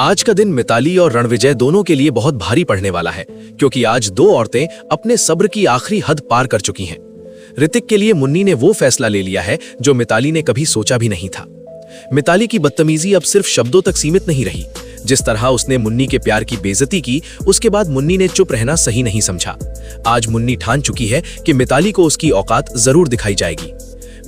आज का दिन मिताली और रणविजय दोनों के लिए बहुत भारी पड़ने वाला है, क्योंकि आज दो औरतें अपने सब्र की आखिरी हद पार कर चुकी हैं। ऋतिक के लिए मुन्नी ने वो फैसला ले लिया है जो मिताली ने कभी सोचा भी नहीं था। मिताली की बदतमीजी अब सिर्फ शब्दों तक सीमित नहीं रही। जिस तरह उसने मुन्नी के प्यार की बेइज्जती की, उसके बाद मुन्नी ने चुप रहना सही नहीं समझा। आज मुन्नी ठान चुकी है कि मिताली को उसकी औकात जरूर दिखाई जाएगी।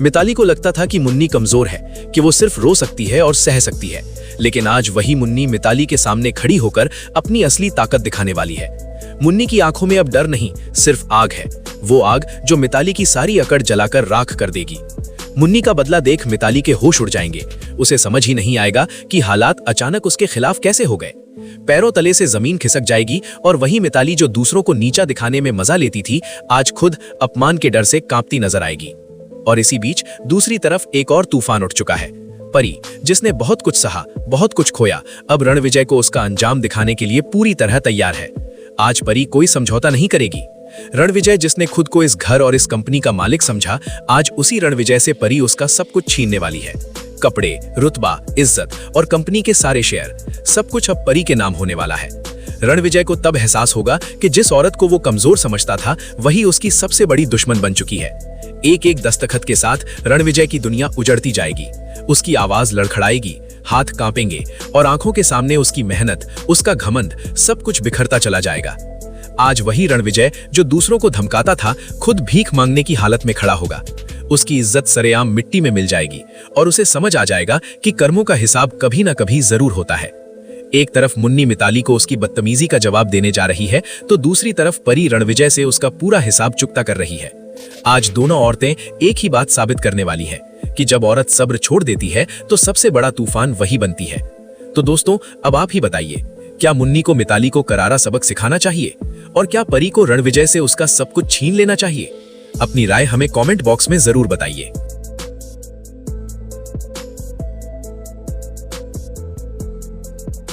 मिताली को लगता था कि मुन्नी कमजोर है, कि वो सिर्फ रो सकती है और सह सकती है, लेकिन आज वही मुन्नी मिताली के सामने खड़ी होकर अपनी असली ताकत दिखाने वाली है। मुन्नी की आंखों में अब डर नहीं, सिर्फ आग है, वो आग जो मिताली की सारी अकड़ जलाकर राख कर देगी। मुन्नी का बदला देख मिताली के होश उड़ जाएंगे। उसे समझ ही नहीं आएगा कि हालात अचानक उसके खिलाफ कैसे हो गए। पैरों तले से जमीन खिसक जाएगी और वही मिताली जो दूसरों को नीचा दिखाने में मजा लेती थी, आज खुद अपमान के डर से कांपती नजर आएगी। और इसी बीच दूसरी तरफ एक और तूफान उठ चुका है। परी, जिसने बहुत कुछ सहा, बहुत कुछ खोया, अब रणविजय को उसका अंजाम दिखाने के लिए पूरी तरह तैयार है। आज परी कोई समझौता नहीं करेगी। रणविजय, जिसने खुद को इस घर और इस कंपनी का मालिक समझा, आज उसी रणविजय से परी उसका सब कुछ छीनने वाली है। कपड़े, रुतबा, इज्जत और कंपनी के सारे शेयर, सब कुछ अब परी के नाम होने वाला है। रणविजय को तब एहसास होगा कि जिस औरत को वो कमजोर समझता था, वही उसकी सबसे बड़ी दुश्मन बन चुकी है। एक एक दस्तखत के साथ रणविजय की दुनिया उजड़ती जाएगी। उसकी आवाज लड़खड़ाएगी, हाथ कांपेंगे और आंखों के सामने उसकी मेहनत, उसका घमंड, सब कुछ बिखरता चला जाएगा। आज वही रणविजय जो दूसरों को धमकाता था, खुद भीख मांगने की हालत में खड़ा होगा। उसकी इज्जत सरेआम मिट्टी में मिल जाएगी और उसे समझ आ जाएगा कि कर्मों का हिसाब कभी ना कभी जरूर होता है। एक तरफ मुन्नी मिताली को उसकी बदतमीजी का जवाब देने जा रही है, तो दूसरी तरफ परी रणविजय से उसका पूरा हिसाब चुकता कर रही है। आज दोनों औरतें एक ही बात साबित करने वाली है कि जब औरत सब्र छोड़ देती है तो सबसे बड़ा तूफान वही बनती है। तो दोस्तों, अब आप ही बताइए, क्या मुन्नी को मिताली को करारा सबक सिखाना चाहिए और क्या परी को रणविजय से उसका सब कुछ छीन लेना चाहिए? अपनी राय हमें कमेंट बॉक्स में जरूर बताइए।